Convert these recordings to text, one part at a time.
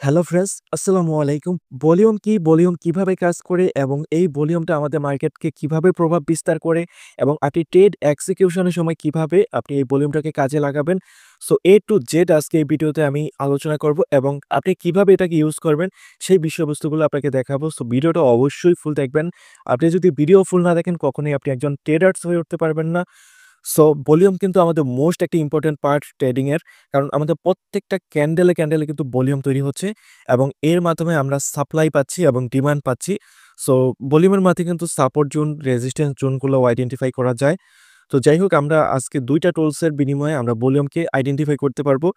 Hello friends, আসসালামু আলাইকুম। Volume কি? ভলিউম কিভাবে কাজ করে এবং এই ভলিউমটা আমাদের মার্কেটকে কিভাবে প্রভাব বিস্তার করে এবং আপনি ট্রেড এক্সিকিউশনের সময় কিভাবে আপনি এই ভলিউমটাকে কাজে লাগাবেন। সো এ টু জেড আজকে এই ভিডিওতে আমি আলোচনা করব এবং আপনি কিভাবে এটাকে ইউজ করবেন সেই বিষয়বস্তুগুলো আপনাকে দেখাবো। সো ভিডিওটা অবশ্যই ফুল দেখবেন। আপনি যদি ভিডিও ফুল না দেখেন কখনোই আপনি একজন ট্রেডার্স হয়ে উঠতে পারবেন না। সো ভলিউম কিন্তু আমাদের মোস্ট একটা ইম্পোর্টেন্ট পার্ট ট্রেডিং এর। কারণ আমাদের প্রত্যেকটা ক্যান্ডেলে কিন্তু ভলিউম তৈরি হচ্ছে এবং এর মাধ্যমে আমরা সাপ্লাই পাচ্ছি এবং ডিমান্ড পাচ্ছি। সো ভলিউমের মাধ্যমে কিন্তু সাপোর্ট জোন, রেজিস্ট্যান্স জোনগুলো আইডেন্টিফাই করা যায়। তো যাই হোক, আমরা আজকে ২ টা টুলসের বিনিময়ে আমরা ভলিউমকে আইডেন্টিফাই করতে পারবো।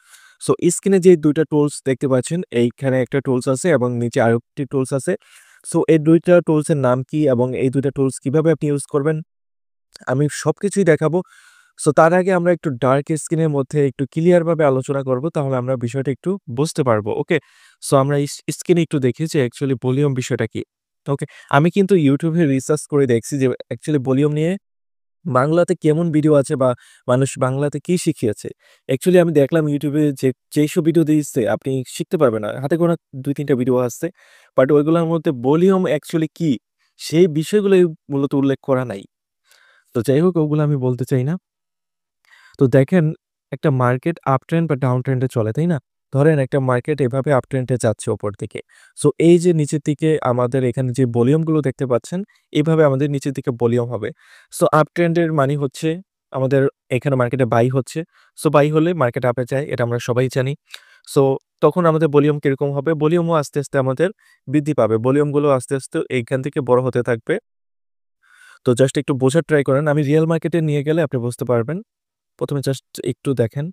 সো স্ক্রিনে যে ২ টা টুলস দেখতে পাচ্ছেন, এইখানে একটা টুলস আছে এবং নিচে আরেকটি টুলস আছে। সো এই ২ টা টুলসের নাম কি এবং এই ২ টা টুলস কিভাবে আপনি ইউজ করবেন আমি সবকিছুই দেখাবো। সো তার আগে আমরা একটু ডার্ক স্ক্রিনের মধ্যে একটু ক্লিয়ার ভাবে আলোচনা করব, তাহলে আমরা বিষয়টা একটু বুঝতে পারবো। ওকে, সো আমরা স্ক্রিনে একটু দেখি যে অ্যাকচুয়ালি ভলিউম বিষয়টা কি। ওকে, আমি কিন্তু ইউটিউবে রিসার্চ করে দেখছি যে অ্যাকচুয়ালি ভলিউম নিয়ে বাংলাতে কেমন ভিডিও আছে বা মানুষ বাংলাতে কি শিখিয়েছে। অ্যাকচুয়ালি আমি দেখলাম ইউটিউবে যে যেইসব ভিডিও দিচ্ছে আপনি শিখতে পারবেন না, হাতে গোনা ২-৩টা ভিডিও আসছে, বাট ওইগুলোর মধ্যে ভলিউম অ্যাকচুয়ালি কি সেই বিষয়গুলোই মূলত উল্লেখ করা নাই। তো যাই হোক, ওগুলো আমি বলতে চাই না। তো দেখেন, একটা মার্কেট আপ ট্রেন্ড বা ডাউন ট্রেন্ডে চলে, তাই না? ধরেন একটা মার্কেট এভাবে আপ ট্রেন্ডে যাচ্ছে উপর দিকে। সো এই যে নিচের দিকে আমাদের এখানে যে ভলিউম গুলো দেখতে পাচ্ছেন, এভাবে আমাদের নিচের দিকে ভলিউম হবে। সো আপ ট্রেন্ডের মানে হচ্ছে আমাদের এখানে মার্কেটে বাই হচ্ছে। সো বাই হলে মার্কেট আপে যায়, এটা আমরা সবাই জানি। সো তখন আমাদের ভলিউম কিরকম হবে? ভলিউমও আস্তে আমাদের বৃদ্ধি পাবে। ভলিউম গুলো আস্তে এইখান থেকে বড় হতে থাকবে। তো জাস্ট একটু বোঝার ট্রাই করেন। আমি রিয়াল মার্কেটে নিয়ে গেলে আপনি বুঝতে পারবেন। ১ম এ জাস্ট একটু দেখেন।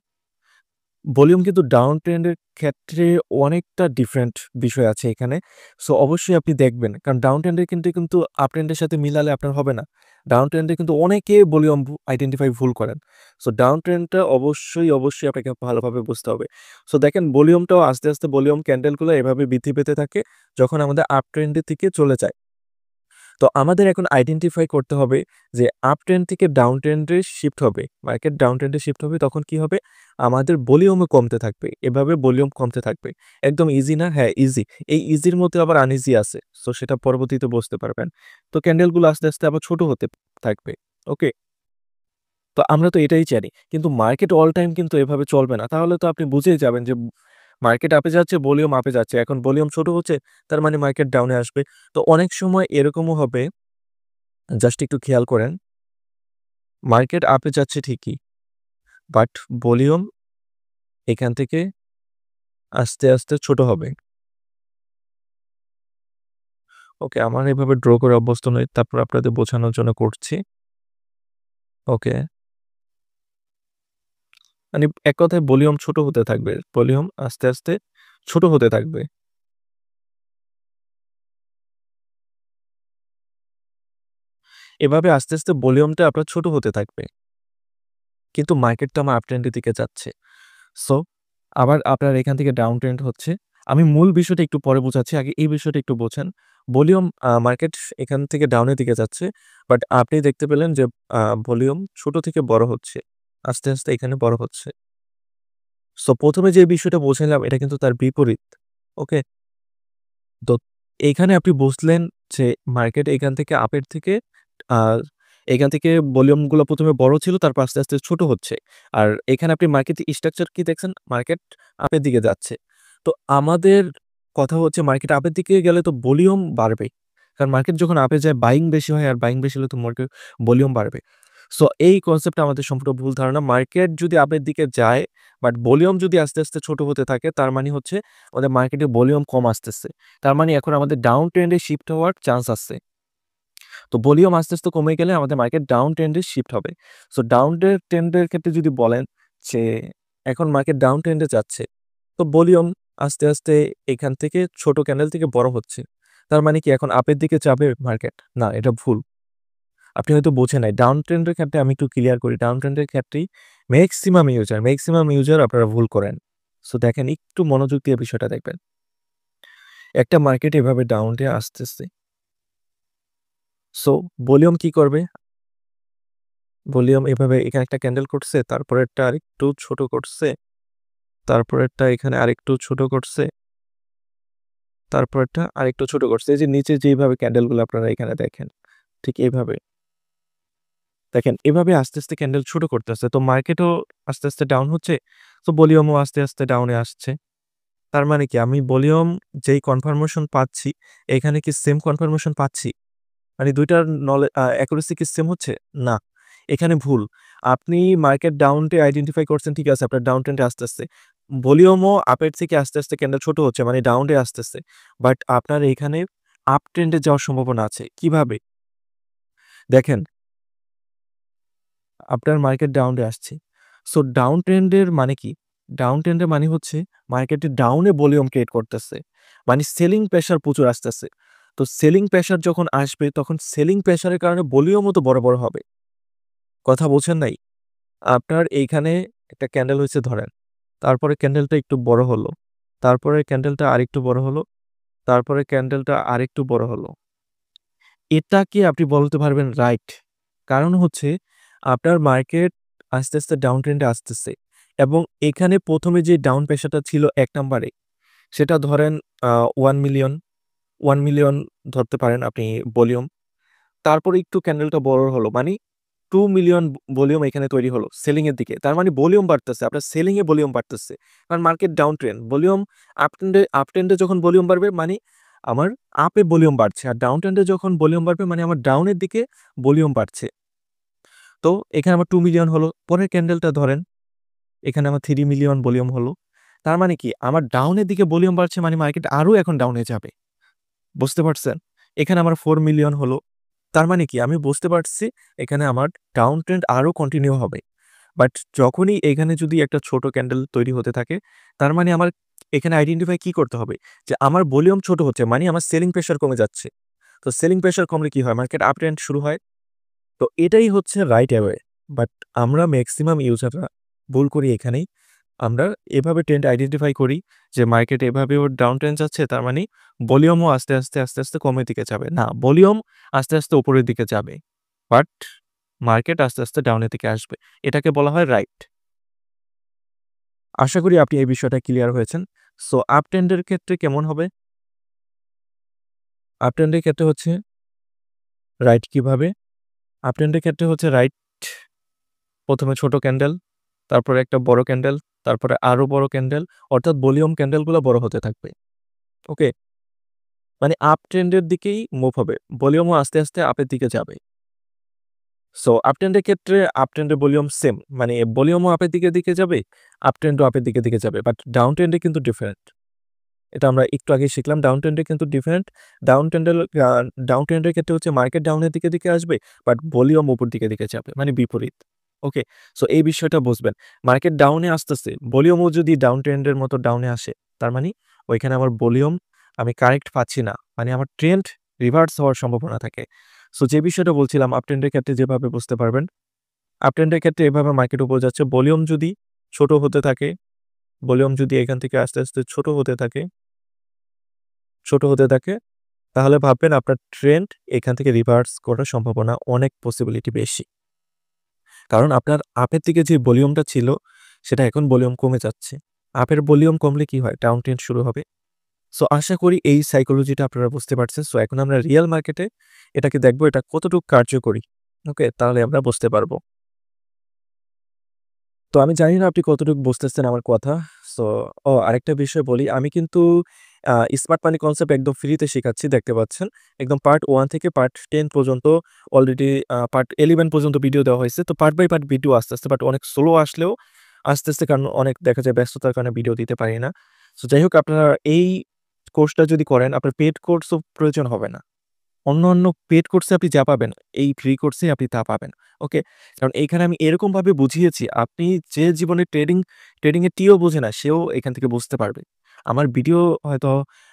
ভলিউম কিন্তু ডাউন ট্রেন্ড এর ক্ষেত্রে অনেকটা ডিফারেন্ট বিষয় আছে এখানে। সো অবশ্যই আপনি দেখবেন। কারণ ডাউন ট্রেন্ড এর কিন্তু আপ ট্রেন্ড এর সাথে মিলালে আপনার হবে না। ডাউন ট্রেন্ড এ কিন্তু অনেকে ভলিউম আইডেন্টিফাই ভুল করেন। সো ডাউন ট্রেন্ডটা অবশ্যই আপনাকে ভালোভাবে বুঝতে হবে। সো দেখেন, ভলিউমটাও আস্তে ভলিউম ক্যান্ডেলগুলো এভাবে বৃদ্ধি পেতে থাকে যখন আমাদের আপ ট্রেন্ড এর দিকে চলে যায়। তো আমাদের এখন আইডেন্টিফাই করতে হবে যে আপ ট্রেন্ড থেকে ডাউন ট্রেন্ডে শিফট হবে। মার্কেট ডাউন ট্রেন্ডে শিফট হবে, তখন কি হবে? আমাদের ভলিউমও কমতে থাকবে। এভাবে ভলিউম কমতে থাকবে। একদম ইজি না? হ্যাঁ, ইজি। এই ইজির মধ্যে আবার আনইজি আছে। সো সেটা পরবর্তীতে বুঝতে পারবেন। তো ক্যান্ডেলগুলো আস্তে আবার ছোট হতে থাকবে। ওকে? তো আমরা তো এটাই জানি। কিন্তু মার্কেট অল টাইম কিন্তু এভাবে চলবে না। তাহলে তো আপনি বুঝেই যাবেন যে মার্কেট আপে যাচ্ছে, ভলিউম আপে যাচ্ছে। এখন ভলিউম ছোট হচ্ছে, তার মানে মার্কেট ডাউনে আসবে। তো অনেক সময় এরকমও হবে, জাস্ট একটু খেয়াল করেন। মার্কেট আপে যাচ্ছে ঠিকই, বাট ভলিউম এখান থেকে আস্তে ছোট হবে। ওকে, আমার এভাবে ড্র করে অভ্যস্ত নই। তারপর আপনাদের বোঝানোর জন্য করছি। ওকে। মানে এক কথায় ভলিউম ছোট হতে থাকবে। ভলিউম আস্তে ছোট হতে থাকবে। এভাবে আস্তে ভলিউমটা আপনার ছোট হতে থাকবে। কিন্তু মার্কেট তো আমার আপ ট্রেন্ড এর দিকে যাচ্ছে। সো আবার আপনার এখান থেকে ডাউন ট্রেন্ড হচ্ছে। আমি মূল বিষয়টা একটু পরে বোঝাচ্ছি। আগে এই বিষয়টা একটু বোঝেন। ভলিউম মার্কেট এখান থেকে ডাউনের দিকে যাচ্ছে। বাট আপনি দেখতে পেলেন যে ভলিউম ছোট থেকে বড় হচ্ছে। আস্তে এখানে বড় হচ্ছে। সো ১ম এ যে বিষয়টা বোঝালাম এটা কিন্তু তার বিপরীত। ওকে? তো এইখানে আপনি বুঝলেন যে মার্কেট এখান থেকে আপের থেকে আ এখান থেকে ভলিউমগুলো ১ম এ বড় ছিল, তারপর আস্তে ছোট হচ্ছে। আর এখানে আপনি মার্কেট স্ট্রাকচার কি দেখছেন? মার্কেট আপের দিকে যাচ্ছে। তো আমাদের কথা হচ্ছে মার্কেট আপের দিকে গেলে তো ভলিউম বাড়বে। কারণ মার্কেট যখন আপে যায় বাইং বেশি হয়, আর বাইং বেশি হলে তো মার্কেট ভলিউম বাড়বে। সো এই কনসেপ্টটা আমাদের সম্পূর্ণ ভুল ধারণা। মার্কেট যদি আপের দিকে যায়, বাট ভলিউম যদি আস্তে ছোট হতে থাকে, তার মানে হচ্ছে আমাদের মার্কেটে ভলিউম কম আসতেছে। তার মানে এখন আমাদের ডাউন ট্রেন্ডে শিফট হওয়ার চান্স আছে। তো ভলিউম আস্তে কমে গেলে আমাদের মার্কেট ডাউন ট্রেন্ডে শিফট হবে। সো ডাউন ট্রেন্ডের ক্ষেত্রে যদি বলেন যে এখন মার্কেট ডাউন ট্রেন্ডে যাচ্ছে, তো ভলিউম আস্তে এখান থেকে ছোট ক্যান্ডেল থেকে বড় হচ্ছে। তার মানে কি এখন আপের দিকে যাবে মার্কেট? না, এটা ভুল। আপনি হয়তো বোঝেন নাই। ডাউন ট্রেন্ডের ক্ষেত্রে আমি একটু ক্লিয়ার করি। ডাউন ট্রেন্ডের ক্ষেত্রেই ম্যাক্সিমাম ইউজার আপনারা ভুল করেন। সো দেখেন, একটু মনোযোগ দিয়ে বিষয়টা দেখবেন। একটা মার্কেট এভাবে ডাউনে আসতেছে। সো ভলিউম কি করবে? ভলিউম এভাবে এখানে একটা ক্যান্ডেল করছে, তারপরেরটা আরেকটু ছোট করছে, তারপরেরটা এখানে আরেকটু ছোট করছে। তারপরটা আরেকটু ছোট করছে। এই যে নিচে যেইভাবে ক্যান্ডেলগুলো আপনারা এখানে দেখেন, ঠিক এইভাবে। দেখেন এভাবে আস্তে, আস্তে ক্যান্ডেল ছোট করতেছে। তো মার্কেটও আস্তে, আস্তে ডাউন হচ্ছে। তো ভলিউমও আস্তে, আস্তে ডাউনে আসছে। তার মানে কি আমি ভলিউম যেই কনফার্মেশন পাচ্ছি, এখানে কি সেম কনফার্মেশন পাচ্ছি? মানে ২ টার অ্যাকুরেসি কি সেম হচ্ছে? না, এখানে ভুল। আপনি মার্কেট ডাউন ট্রেন্ড আইডেন্টিফাই করছেন, ঠিক আছে, আপনার ডাউন ট্রেন্ডে আসতেছে। ভলিউমও আপের থেকে আস্তে, আস্তে ক্যান্ডেল ছোট হচ্ছে, মানে ডাউন এ আসতেছে। বাট আপনার এখানে আপ ট্রেন্ডে যাওয়ার সম্ভাবনা আছে। কিভাবে? দেখেন, আপনার মার্কেট ডাউন এ আসছে। সো ডাউন ট্রেন্ডের মানে কি? ডাউন ট্রেন্ডের মানে হচ্ছে মার্কেটে ডাউনে ভলিউম ক্রিয়েট করতেছে। মানে সেলিং প্রেশার প্রচুর আসতেছে। তো সেলিং প্রেশার যখন আসবে তখন সেলিং প্রেশারের কারণে ভলিউমও তো বড়, বড় হবে। কথা বোঝেন নাই? আপনার এইখানে একটা ক্যান্ডেল হইছে ধরেন। তারপরে ক্যান্ডেলটা একটু বড় হলো। তারপরে ক্যান্ডেলটা আরেকটু বড় হলো। তারপরে ক্যান্ডেলটা আরেকটু বড় হলো। এটাকে আপনি বলতে পারবেন রাইট। কারণ হচ্ছে আপনার মার্কেট আস্তে, আস্তে ডাউন ট্রেন্ডে আসতেছে এবং এখানে ১ম এ যে ডাউন প্রেশারটা ছিল ১ নাম্বারে, সেটা ধরেন 1 মিলিয়ন, 1 মিলিয়ন ধরতে পারেন আপনি ভলিউম। তারপরে একটু ক্যান্ডেলটা বড় হলো। মানে 2 মিলিয়ন ভলিউম এখানে তৈরি হলো সেলিং এর দিকে। তার মানে ভলিউম বাড়তেছে। আপনার সেলিং এ ভলিউম বাড়তেছে। কারণ market down trend. Volume up ট্রেন্ডে যখন ভলিউম বাড়বে মানে আমার আপে ভলিউম বাড়ছে। আর ডাউন ট্রেন্ডে যখন ভলিউম বাড়বে মানে আমার ডাউনের দিকে ভলিউম বাড়ছে। তো এখানে আমার 2 মিলিয়ন হলো। পরের ক্যান্ডেলটা ধরেন, এখানে আমার 3 মিলিয়ন ভলিউম হলো। তার মানে কি আমার ডাউনের দিকে ভলিউম বাড়ছে মানে মার্কেট আরো এখন ডাউনে যাবে। বুঝতে পারছেন? এখানে আমার 4 মিলিয়ন হলো। তার মানে কি আমি বুঝতে পারছি এখানে আমার ডাউন ট্রেন্ড আরো কন্টিনিউ হবে। বাট যখনই এখানে যদি একটা ছোট ক্যান্ডেল তৈরি হতে থাকে, তার মানে আমার এখানে আইডেন্টিফাই কি করতে হবে? যে আমার ভলিউম ছোট হচ্ছে মানে আমার সেলিং প্রেশার কমে যাচ্ছে। তো সেলিং প্রেশার কমলে কি হয়? মার্কেট আপ ট্রেন্ড শুরু হয়। তো এটাই হচ্ছে রাইট ওয়ে। বাট আমরা মেক্সিমাম ইউজাররা ভুল করি এখানেই। আমরা এভাবে ট্রেন্ড আইডেন্টিফাই করি যে মার্কেট এভাবে ওর ডাউন ট্রেন্ড যাচ্ছে, তার মানে ভলিউমও আস্তে, আস্তে, আস্তে, আস্তে কমের দিকে যাবে। না, ভলিউম আস্তে, আস্তে উপরের দিকে যাবে। বাট মার্কেট আস্তে, আস্তে ডাউনের দিকে আসবে। এটাকে বলা হয় রাইট। আশা করি আপনি এই বিষয়টা ক্লিয়ার হয়েছেন। সো আপ ট্রেন্ডের ক্ষেত্রে কেমন হবে? আপ ট্রেন্ডের ক্ষেত্রে হচ্ছে রাইট কিভাবে? আপ ট্রেন্ডের ক্ষেত্রে হচ্ছে রাইট ১ম এ ছোট ক্যান্ডেল, তারপরে একটা বড় ক্যান্ডেল, তারপরে আরো বড় ক্যান্ডেল, অর্থাৎ ভলিউম ক্যান্ডেলগুলো বড় হতে থাকবে। ওকে? মানে আপ ট্রেন্ডের দিকেই মুভ হবে। ভলিউমও আস্তে, আস্তে আপের দিকে যাবে। সো আপ ট্রেন্ডের ক্ষেত্রে আপ ট্রেন্ডের ভলিউম সেম। মানে ভলিউমও আপের দিকে যাবে, আপ ট্রেন্ডও আপের দিকে যাবে। বাট ডাউন ট্রেন্ডে কিন্তু ডিফারেন্ট। এটা আমরা একটু আগেই শিখলাম। ডাউন ট্রেন্ডে কিন্তু ডিফারেন্ট। ডাউন ট্রেন্ডের ডাউন ট্রেন্ডের ক্ষেত্রে হচ্ছে মার্কেট ডাউনের দিকে আসবে, বাট ভলিউম উপর দিকে যাবে। মানে বিপরীত। ওকে? সো এই বিষয়টা বুঝবেন। মার্কেট ডাউনে আসতেছে, ভলিউমও যদি ডাউন ট্রেন্ডের মতো ডাউনে আসে, তার মানে ওইখানে আমার ভলিউম আমি কারেক্ট পাচ্ছি না। মানে আমার ট্রেন্ড রিভার্স হওয়ার সম্ভাবনা থাকে। সো যে বিষয়টা বলছিলাম আপ ট্রেন্ডের ক্ষেত্রে যেভাবে বুঝতে পারবেন, আপ ট্রেন্ডের ক্ষেত্রে এভাবে মার্কেট উপরে যাচ্ছে। ভলিউম যদি ছোট হতে থাকে, ভলিউম যদি এখান থেকে আস্তে, আস্তে ছোট হতে থাকে, তাহলে ভাববেন আপনার ট্রেন্ড এখান থেকে রিভার্স করার সম্ভাবনা অনেক পসিবিলিটি বেশি। কারণ আপনার আপের দিকে যে ভলিউমটা ছিল, সেটা এখন ভলিউম কমে যাচ্ছে। আপের ভলিউম কমলে কি হয়? ডাউন ট্রেন্ড শুরু হবে। সো আশা করি এই সাইকোলজিটা আপনারা বুঝতে পারছেন। সো এখন আমরা রিয়াল মার্কেটে এটাকে দেখব এটা কতটুকু কার্যকরী। ওকে? তাহলে আমরা বুঝতে পারব। তো আমি জানি না আপনি কতটুকু বুঝতেছেন আমার কথা। সো আরেকটা বিষয় বলি। আমি কিন্তু স্মার্ট মানি কনসেপ্ট একদম ফ্রিতে শেখাচ্ছি, দেখতে পাচ্ছেন। একদম পার্ট 1 থেকে পার্ট 10 পর্যন্ত অলরেডি পার্ট 11 পর্যন্ত ভিডিও দেওয়া হয়েছে। তো পার্ট বাই পার্ট ভিডিও আসতেছে, বাট অনেক স্লো আসলেও আসতেছে, কারণ অনেক দেখা যায় ব্যস্ততার কারণে ভিডিও দিতে পারি না। সো যাই হোক, আপনারা এই কোর্সটা যদি করেন, আপনার পেইড কোর্সও প্রয়োজন হবে না। অন্যান্য পেইড কোর্সে আপনি যা পাবেন, এই ফ্রি কোর্সে আপনি তা পাবেন। ওকে? কারণ এইখানে আমি এরকমভাবে বুঝিয়েছি, আপনি যে জীবনে ট্রেডিং এর টিও বোঝে না, সেও এখান থেকে বুঝতে পারবে। আমার ভিডিও হয়তো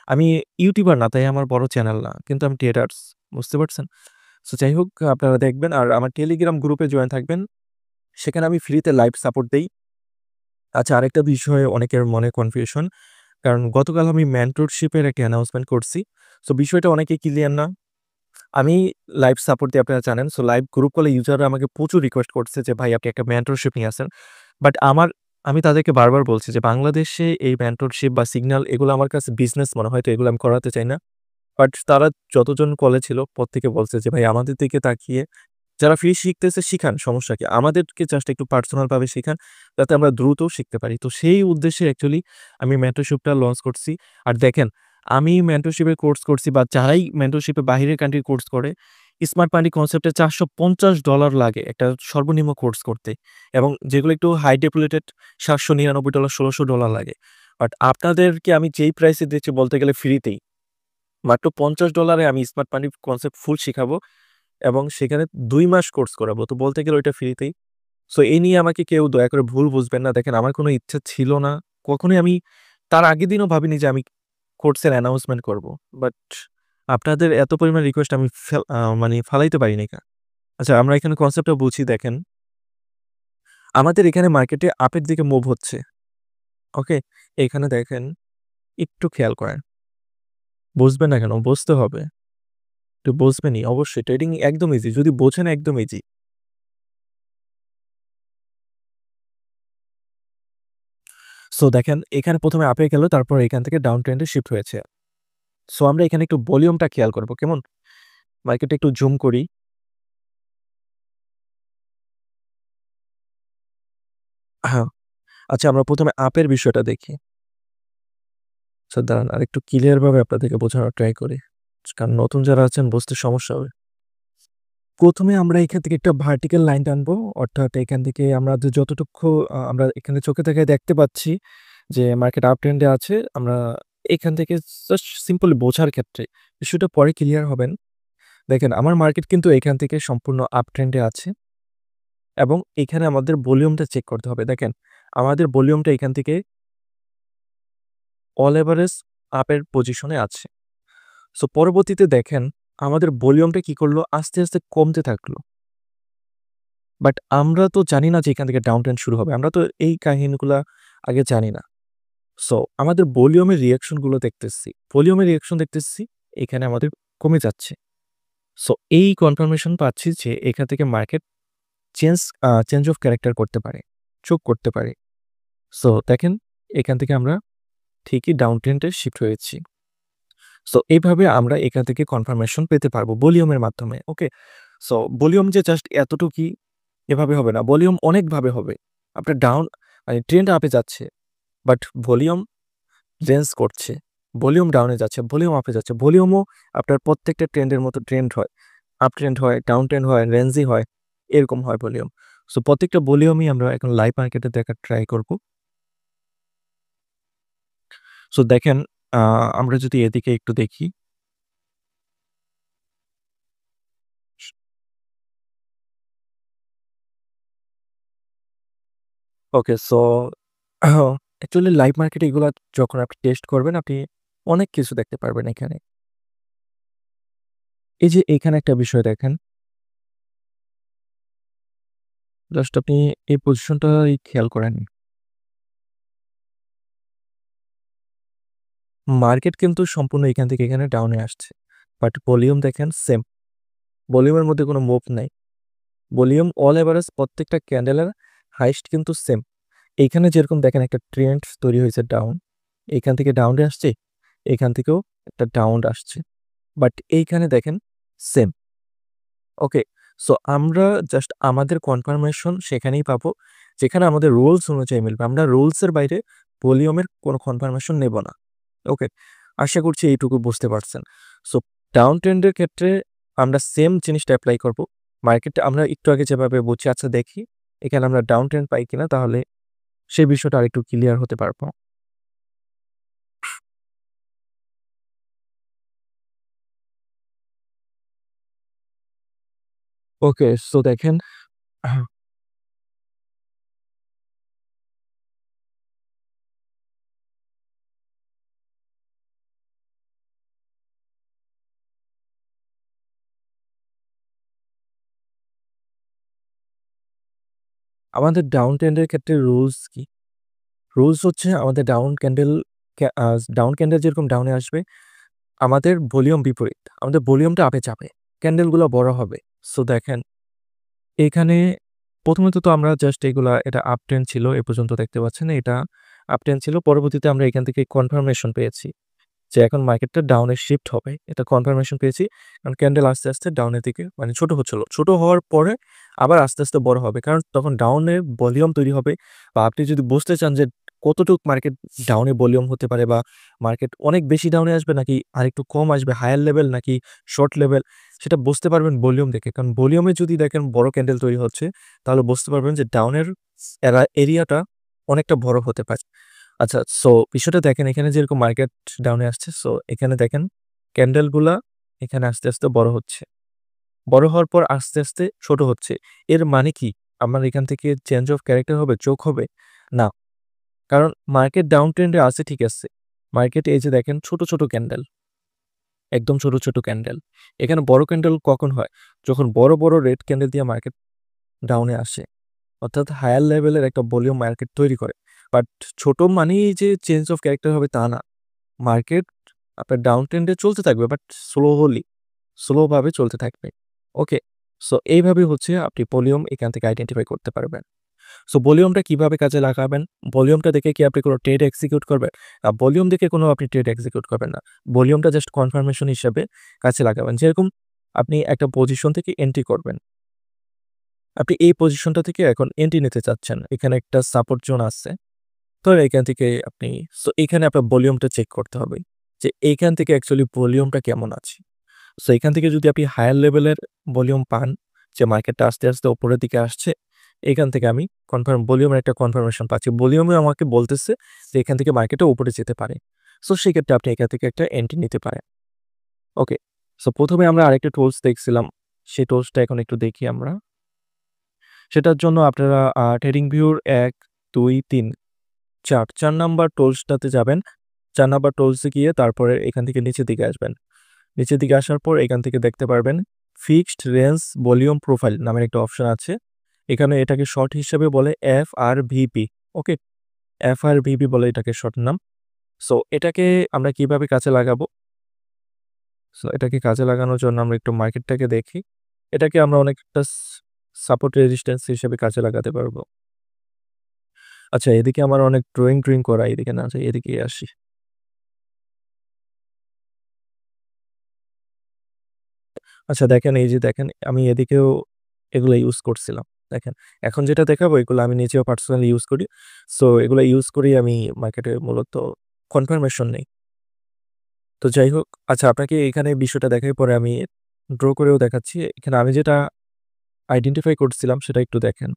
আমি ইউটিউবার না, তাই আমার বড় চ্যানেল না। কিন্তু আমি ট্রেডার্স। বুঝতে পারছেন? সো যাই হোক, আপনারা দেখবেন আর আমার টেলিগ্রাম গ্রুপে জয়েন থাকবেন। সেখানে আমি ফ্রিতে লাইভ সাপোর্ট দেই। আচ্ছা, আরেকটা বিষয়ে অনেকের মনে কনফিউশন। কারণ গতকাল আমি মেন্টরশিপের একটা অ্যানাউন্সমেন্ট করছি। সো বিষয়টা অনেকেই ক্লিয়ার না। আমি লাইভ সাপোর্ট দিই, আপনারা জানেন। সো লাইভ গ্রুপ কলে ইউজাররা আমাকে প্রচুর রিকোয়েস্ট করছে যে, "ভাই আপনি একটা মেন্টরশিপ নিয়ে আসেন।" বাট আমার আমি তাদেরকে বারবার বলছি যে বাংলাদেশে এই মেন্টরশিপ বা সিগন্যাল এগুলো আমার কাছে বিজনেস মনে হয়। তো এগুলো আমি করাতে চাই না। বাট তারা যতজন কলে ছিল প্রত্যেকে বলছে যে, "ভাই আমাদের দিকে তাকিয়ে যারা ফ্রি শিখতেছে শিখান, সমস্যা কি? আমাদেরকে জাস্ট একটু পার্সোনাল ভাবে শিখান, যাতে আমরা দ্রুত শিখতে পারি।" তো সেই উদ্দেশ্যে অ্যাকচুয়ালি আমি মেন্টরশিপটা লঞ্চ করছি। আর দেখেন, আমি মেন্টরশিপের কোর্স করছি বা যারাই মেন্টরশিপে বাহিরের কান্ট্রির কোর্স করে, স্মার্ট মানি কনসেপ্টে $৪৫০ লাগে একটা সর্বনিম্ন কোর্স করতে। এবং যেগুলো একটু হাই ডেপুলেটেড $৭৯৯, $১৬০০ লাগে। বাট আপনাদেরকে আমি যেই প্রাইসে দিচ্ছি বলতে গেলে ফ্রিতেই। মাত্র $৫০ এ আমি স্মার্ট মানি কনসেপ্ট ফুল শিখাবো এবং সেখানে ২ মাস কোর্স করাবো। তো বলতে গেলে ওইটা ফ্রিতেই। সো এই নিয়ে আমাকে কেউ দয়া করে ভুল বুঝবেন না। দেখেন আমার কোনো ইচ্ছা ছিল না। কখনোই আমি তার আগের দিনও ভাবিনি যে আমি কোর্সের অ্যানাউন্সমেন্ট করব। বাট আপনাদের এত পরিমাণ রিকোয়েস্ট আমি মানে ফালাইতে পারি নাই। আচ্ছা আমরা এখানে কনসেপ্টটা বুঝি দেখেন। আমাদের এখানে মার্কেটে আপের দিকে মুভ হচ্ছে। ওকে? এখানে দেখেন একটু খেয়াল করেন। বুঝবেন না কেন? বুঝতে হবে। একটু বুঝবেনই অবশ্যই। ট্রেডিং একদম ইজি। যদি বোঝেন একদম ইজি। সো দেখেন এখানে ১ম এ আপে গেল তারপর এখান থেকে ডাউন ট্রেন্ড এ শিফট হয়েছে। সো আমরা এখানে একটু ভলিউমটা খেয়াল করব। কেমন? মার্কেটে একটু জুম করি। হ্যাঁ, আচ্ছা আমরা ১ম এ আপের বিষয়টা দেখি। আচ্ছা দাঁড়ান আরেকটু ক্লিয়ার ভাবে আপনাদেরকে বোঝানোর ট্রাই করি। কারণ নতুন যারা আছেন বুঝতে সমস্যা হবে। ১ম এ আমরা এখান থেকে একটা ভার্টিক্যাল লাইন টানবো। অর্থাৎ এখান থেকে আমরা যতটুকু আমরা এখানে চোখে তাকায় দেখতে পাচ্ছি যে মার্কেট আপ ট্রেন্ড এ আছে। আমরা এখান থেকে জাস্ট সিম্পলি বোঝার ক্ষেত্রে বিষয়টা পরে ক্লিয়ার হবেন। দেখেন আমার মার্কেট কিন্তু এখান থেকে সম্পূর্ণ আপ ট্রেন্ড এ আছে এবং এখানে আমাদের ভলিউমটা চেক করতে হবে। দেখেন আমাদের ভলিউমটা এখান থেকে অল এভারেজ আপের পজিশনে আছে। সো পরবর্তীতে দেখেন আমাদের ভলিউমটা কি করলো? আস্তে, আস্তে কমতে থাকলো। বাট আমরা তো জানি না যে এখান থেকে ডাউন ট্রেন্ড শুরু হবে। আমরা তো এই কাহিনীগুলা আগে জানি না। সো আমাদের ভলিউমের রিঅ্যাকশন গুলো দেখতেছি। ভলিউমের রিঅ্যাকশন দেখতেছি এখানে আমাদের কমে যাচ্ছে। সো এই কনফার্মেশন পাচ্ছি যে এখান থেকে মার্কেট চেঞ্জ অফ ক্যারেক্টার করতে পারে, চোক করতে পারে। সো দেখেন এখান থেকে আমরা ঠিকই ডাউন ট্রেন্ডে শিফট হয়েছি। সো এইভাবে আমরা এখান থেকে কনফার্মেশন পেতে পারবো ভলিউমের মাধ্যমে। ওকে? সো ভলিউম যে জাস্ট এতটুকুই এভাবে হবে না। ভলিউম অনেকভাবে হবে। আপনার মানে ট্রেন্ড আপে যাচ্ছে। বাট ভলিউম রেঞ্জ করছে। ভলিউম ডাউনে যাচ্ছে, ভলিউম আপে যাচ্ছে। ভলিউমও আপনার প্রত্যেকটা ট্রেন্ডের মতো ট্রেন্ড হয়। আপ ট্রেন্ড হয়, ডাউন ট্রেন্ড হয়, রেঞ্জই হয়। এরকম হয় ভলিউম। সো প্রত্যেকটা ভলিউমই আমরা এখন লাইভ মার্কেটে দেখার ট্রাই করব। সো দেখেন আ আমরা যদি এদিকে একটু দেখি। ওকে সো অ্যাকচুয়ালি লাইভ মার্কেটে এগুলা যখন আপনি টেস্ট করবেন আপনি অনেক কিছু দেখতে পারবেন এখানে। এই যে এখানে একটা বিষয় দেখেন। জাস্ট আপনি এই পজিশনটাই খেয়াল করেন। মার্কেট কিন্তু সম্পূর্ণ এখান থেকে এখানে ডাউনে আসছে। বাট ভলিউম দেখেন সেম। ভলিউমের মধ্যে কোনো মুভ নাই। ভলিউম অল এভারেজ প্রত্যেকটা ক্যান্ডেলের হাইস্ট কিন্তু সেম। এইখানে যেরকম দেখেন একটা ট্রেন্ড তৈরি হয়েছে ডাউন। এইখান থেকে ডাউনে আসছে, এখান থেকেও একটা ডাউন আসছে। বাট এইখানে দেখেন সেম। ওকে? সো আমরা জাস্ট আমাদের কনফার্মেশন সেখানেই পাবো, যেখানে আমাদের রুলস অনুযায়ী মিলবে। আমরা রুলসের বাইরে ভলিউমের কোনো কনফার্মেশন নেব না। ওকে? আশা করছি এইটুকু বুঝতে পারছেন। সো ডাউন ট্রেন্ড এর ক্ষেত্রে আমরা সেম জিনিসটা এপ্লাই করব। মার্কেটে আমরা একটু আগে যেভাবে বুঝছি, আচ্ছা দেখি এখানে আমরা ডাউন ট্রেন্ড পাই কিনা, তাহলে সেই বিষয়টা আরেকটু ক্লিয়ার হতে পারবো। ওকে, সো দেখেন আমাদের ডাউন ট্রেন্ড এর ক্ষেত্রে রুলস কি? রুলস হচ্ছে আমাদের ডাউন ক্যান্ডেল যেরকম ডাউনে আসবে, আমাদের ভলিউম বিপরীত। আমাদের ভলিউমটা আপে যাবে। ক্যান্ডেলগুলো বড় হবে। সো দেখেন এখানে প্রথমত তো আমরা জাস্ট এগুলা এটা আপ ট্রেন্ড ছিল এ পর্যন্ত দেখতে পাচ্ছেন। এটা আপ ট্রেন্ড ছিল। পরবর্তীতে আমরা এখান থেকে কনফার্মেশন পেয়েছি যে এখন মার্কেটটা ডাউনে শিফট হবে। এটা কনফার্মেশন পেয়েছি। কারণ ক্যান্ডেল আস্তে, আস্তে ডাউনের দিকে মানে ছোট হচ্ছিল। ছোট হওয়ার পরে আবার আস্তে, আস্তে বড় হবে। কারণ তখন ডাউনে ভলিউম তৈরি হবে বা আপনি যদি বুঝতে চান যে কতটুক মার্কেট ডাউনে ভলিউম হতে পারে বা মার্কেট অনেক বেশি ডাউনে আসবে নাকি আরেকটু কম আসবে, হায়ার লেভেল নাকি শর্ট লেভেল সেটা বুঝতে পারবেন ভলিউম দেখে। কারণ ভলিউমে যদি দেখেন বড় ক্যান্ডেল তৈরি হচ্ছে তাহলে বুঝতে পারবেন যে ডাউনের এরিয়াটা অনেকটা বড় হতে পারে। আচ্ছা, সো বিষয়টা দেখেন এখানে যেরকম মার্কেট ডাউনে আসছে, সো এখানে দেখেন ক্যান্ডেলগুলা এখানে আস্তে, আস্তে বড় হচ্ছে। বড় হওয়ার পর আস্তে, আস্তে ছোট হচ্ছে। এর মানে কি? আমার এখান থেকে চেঞ্জ অফ ক্যারেক্টার হবে, চোখ হবে? না। কারণ মার্কেট ডাউন ট্রেন্ডে আছে ঠিক আছে। মার্কেটে এই যে দেখেন ছোট, ছোট ক্যান্ডেল, একদম ছোট, ছোট ক্যান্ডেল। এখানে বড় ক্যান্ডেল কখন হয়? যখন বড়, বড় রেড ক্যান্ডেল দিয়ে মার্কেট ডাউনে আসে। অর্থাৎ হায়ার লেভেলের একটা ভলিউম মার্কেট তৈরি করে। বাট ছোট মানেই যে চেঞ্জ অফ ক্যারেক্টার হবে তা না। মার্কেট আপনার ডাউন ট্রেন্ডে চলতে থাকবে বাট স্লোভাবে চলতে থাকবে। ওকে? সো এইভাবে হচ্ছে আপনি ভলিউম এখান থেকে আইডেন্টিফাই করতে পারবেন। সো ভলিউমটা কিভাবে কাজে লাগাবেন? ভলিউমটা দেখে কি আপনি কোনো ট্রেড এক্সিকিউট করবেন? ভলিউম দেখে কোনো আপনি ট্রেড এক্সিকিউট করবেন না। ভলিউমটা জাস্ট কনফার্মেশন হিসাবে কাজে লাগাবেন। যেরকম আপনি একটা পজিশন থেকে এন্ট্রি করবেন। আপনি এই পজিশনটা থেকে এখন এন্ট্রি নিতে চাচ্ছেন। এখানে একটা সাপোর্ট জোন আছে। তো এখান থেকে আপনি সো এখানে আপনার ভলিউমটা চেক করতে হবে যে এইখান থেকে অ্যাকচুয়ালি ভলিউমটা কেমন আছে। সো এখান থেকে যদি আপনি হায়ার লেভেলের ভলিউম পান যে মার্কেটটা আস্তে, আস্তে উপরের দিকে আসছে, এখান থেকে আমি ভলিউমের একটা কনফার্মেশন পাচ্ছি। ভলিউমে আমাকে বলতেছে যে এখান থেকে মার্কেটটা উপরে যেতে পারে। সো সেক্ষেত্রে আপনি এখান থেকে একটা এন্ট্রি নিতে পারেন। ওকে। সো ১ম এ আমরা আরেকটা টুলস দেখছিলাম। সেই টুলসটা এখন একটু দেখি আমরা। সেটার জন্য আপনারা ট্রেডিং ভিউর ১, ২, ৩ ৪ নাম্বার টুলসটাতে যাবেন। ৪ নাম্বার টুলসে গিয়ে তারপরে এখান থেকে নিচের দিকে আসবেন। নিচের দিকে আসার পর এখান থেকে দেখতে পারবেন ফিক্সড রেঞ্জ ভলিউম প্রোফাইল নামের একটা অপশন আছে। এখানে এটাকে শর্ট হিসেবে বলে FRVP। ওকে? FRVP বলে এটাকে শর্ট নাম। সো এটাকে আমরা কিভাবে কাজে লাগাবো? সো এটাকে কাজে লাগানোর জন্য আমরা একটু মার্কেটটাকে দেখি। এটাকে আমরা অনেকটা সাপোর্ট রেজিস্ট্যান্স হিসেবে কাজে লাগাতে পারবো। আচ্ছা, এদিকে আমার অনেক ড্রয়িং করা, এদিকে না যাই, এদিকেই আসি। আচ্ছা দেখেন, এই যে দেখেন আমি এদিকেও এগুলা ইউজ করছিলাম। দেখেন, এখন যেটা দেখাবো এগুলো আমি নিজেও পার্সোনালি ইউজ করি। সো এগুলা ইউজ করেই আমি মার্কেটে মূলত কনফার্মেশন নেই। তো যাই হোক, আচ্ছা আপনাকে এখানে বিষয়টা দেখাই পরে আমি ড্র করেও দেখাচ্ছি। এখানে আমি যেটা আইডেন্টিফাই করছিলাম সেটা একটু দেখেন।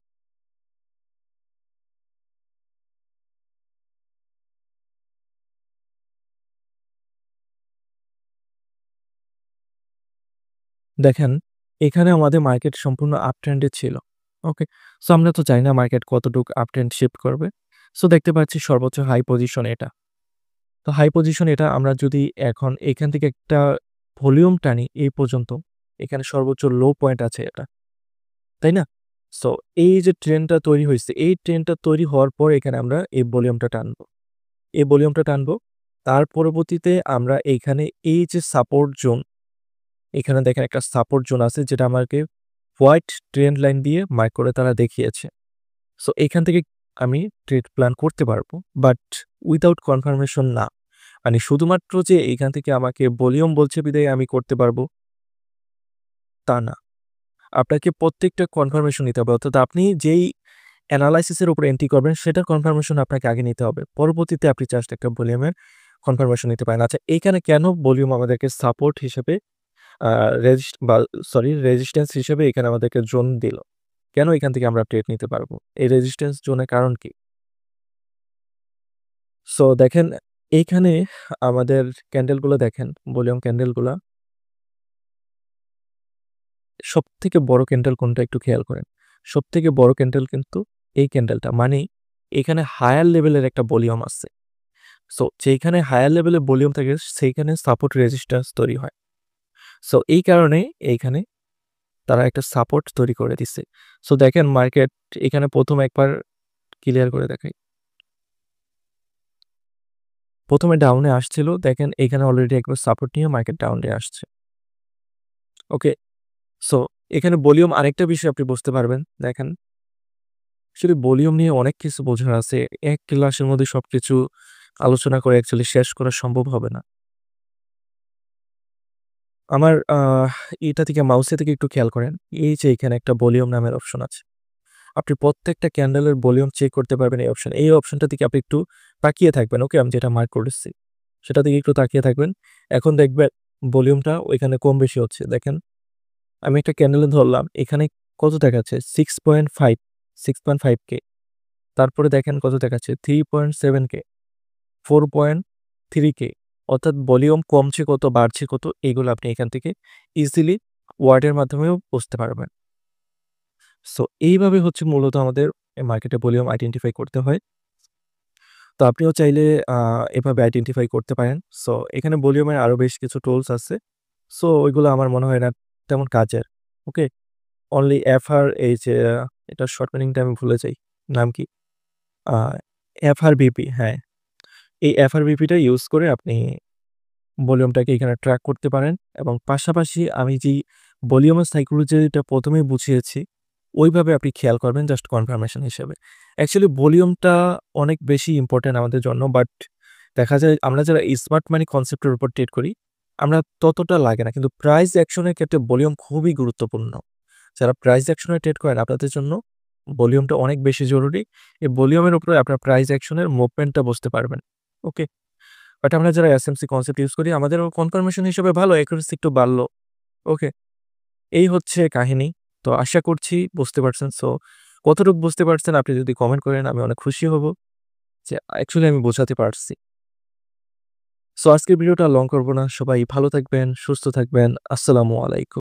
দেখেন, এখানে আমাদের মার্কেট সম্পূর্ণ আপ ট্রেন্ডে ছিল। ওকে? সো আমরা তো জানি না মার্কেট কতটুকু আপ ট্রেন্ড শিফট করবে। সো দেখতে পাচ্ছি সর্বোচ্চ হাই পজিশন এটা। তো হাই পজিশন এটা আমরা যদি এখন এখান থেকে একটা ভলিউম টানি এই পর্যন্ত, এখানে সর্বোচ্চ লো পয়েন্ট আছে এটা। তাই না? সো এই যে ট্রেন্ডটা তৈরি হইছে, এই ট্রেন্ডটা তৈরি হওয়ার পর এখানে আমরা এই ভলিউমটা টানবো। এই ভলিউমটা টানবো। তার পরবর্তীতে আমরা এইখানে এই যে সাপোর্ট জোন, এখানে দেখেন একটা সাপোর্ট জোন আছে যেটা আমাকে হোয়াইট ট্রেন্ড লাইন দিয়ে মার্ক করে তারা দেখিয়েছে। সো এখান থেকে আমি ট্রেড প্ল্যান করতে পারবো। বাট উইথআউট কনফার্মেশন না। মানে শুধুমাত্র যে এইখান থেকে আমাকে ভলিউম বলছে বিধায় আমি করতে পারবো, তা না। আপনাকে প্রত্যেকটা কনফার্মেশন নিতে হবে। অর্থাৎ আপনি যেই এনালাইসিস এর উপর এন্ট্রি করবেন সেটার কনফার্মেশন আপনাকে আগে নিতে হবে। পরবর্তীতে আপনি জাস্ট একটা ভলিউমের কনফার্মেশন নিতে পারেন। আচ্ছা, এইখানে কেন ভলিউম আমাদেরকে সাপোর্ট হিসেবে আ রেজিস্ট্যান্স হিসেবে এখানে আমাদেরকে জোন দিল? কেন এখান থেকে আমরা ট্রেড নিতে পারবো? এই রেজিস্ট্যান্স জোনের কারণ কি? সো দেখেন, এইখানে আমাদের ক্যান্ডেলগুলো দেখেন, ভলিউম ক্যান্ডেলগুলা সবথেকে বড় ক্যান্ডেল কোনটা একটু খেয়াল করেন। সবথেকে বড় ক্যান্ডেল কিন্তু এই ক্যান্ডেলটা। মানে এখানে হায়ার লেভেলের একটা ভলিউম আছে। সো যেইখানে হায়ার লেভেলের ভলিউম থাকে সেইখানে সাপোর্ট রেজিস্ট্যান্স তৈরি হয়। সো এই কারণে এইখানে তারা একটা সাপোর্ট তৈরি করে দিছে। সো দেখেন মার্কেট এখানে ১ম একবার ক্লিয়ার করে দেখাই। ১ম এ ডাউনে আসছিল। দেখেন এখানে অলরেডি একবার সাপোর্ট নিয়ে মার্কেট ডাউনে আসছে। ওকে? সো এখানে ভলিউম আরেকটা বিষয় আপনি বুঝতে পারবেন। দেখেন আসলে ভলিউম নিয়ে অনেক কিছু বোঝার আছে। এক ক্লাসের মধ্যে সবকিছু আলোচনা করে অ্যাকচুয়ালি শেষ করা সম্ভব হবে না। আমার এটা থেকে মাউসে থেকে একটু খেয়াল করেন। এই যে এখানে একটা ভলিউম নামের অপশন আছে। আপনি প্রত্যেকটা ক্যান্ডেলের ভলিউম চেক করতে পারবেন এই অপশন। এই অপশনটার দিকে আপনি একটু তাকিয়ে থাকবেন। ওকে? আমি যেটা মার্ক করেছি। সেটার দিকে একটু তাকিয়ে থাকবেন। এখন দেখবেন ভলিউমটা ওইখানে কম বেশি হচ্ছে। দেখেন, আমি একটা ক্যান্ডেলে ধরলাম। এখানে কত দেখাচ্ছে? 6.5 6.5 কে। তারপরে দেখেন কত দেখাচ্ছে? 3.7 কে, 4.3 কে। অর্থাৎ ভলিউম কমছে কত, বাড়ছে কত, এগুলো আপনি এখান থেকে ইজিলি ওয়ার্ডের মাধ্যমেও বুঝতে পারবেন। সো এইভাবে হচ্ছে মূলত আমাদের মার্কেটে ভলিউম আইডেন্টিফাই করতে হয়। তো আপনিও চাইলে আ এভাবে আইডেন্টিফাই করতে পারেন। সো এখানে ভলিউমের আরো বেশ কিছু টুলস আছে। সো ওইগুলো আমার মনে হয় না তেমন কাজের। ওকে? অনলি এফআর, এই যে এটার শর্ট মিনিংটা আমি ভুলে যাই। নাম কি? আ এফআরবিপি, হ্যাঁ। এই এফআরবিপিটা ইউজ করে আপনি ভলিউমটাকে এখানে ট্র্যাক করতে পারেন এবং পাশাপাশি আমি যেই ভলিউমের সাইকোলজিটা ১ম এই বুঝিয়েছি, ওইভাবে আপনি খেয়াল করবেন জাস্ট কনফার্মেশন হিসেবে। অ্যাকচুয়ালি ভলিউমটা অনেক বেশি ইম্পোর্টেন্ট আমাদের জন্য। বাট দেখা যায় আমরা যারা স্মার্ট মানি কনসেপ্টের উপর ট্রেড করি, আমরা ততটা লাগে না। কিন্তু প্রাইস অ্যাকশনের ক্ষেত্রে ভলিউম খুবই গুরুত্বপূর্ণ। যারা প্রাইস অ্যাকশনে ট্রেড করেন আপনাদের জন্য ভলিউমটা অনেক বেশি জরুরি। এই ভলিউমের উপরে আপনার প্রাইস অ্যাকশনের মুভমেন্টটা বুঝতে পারবেন। ওকে? বাট আমরা যারা এসএমসি কনসেপ্ট ইউজ করি আমাদেরও কনফার্মেশন হিসেবে ভালো, অ্যাকুরেসি একটু বাড়লো। ওকে? এই হচ্ছে কাহিনী। তো আশা করছি বুঝতে পারছেন। সো কতটুকু বুঝতে পারছেন আপনি যদি কমেন্ট করেন আমি অনেক খুশি হব যে অ্যাকচুয়ালি আমি বোঝাতে পারছি। সো আজকের ভিডিওটা লং করব না। সবাই ভালো থাকবেন, সুস্থ থাকবেন। আসসালামু আলাইকুম।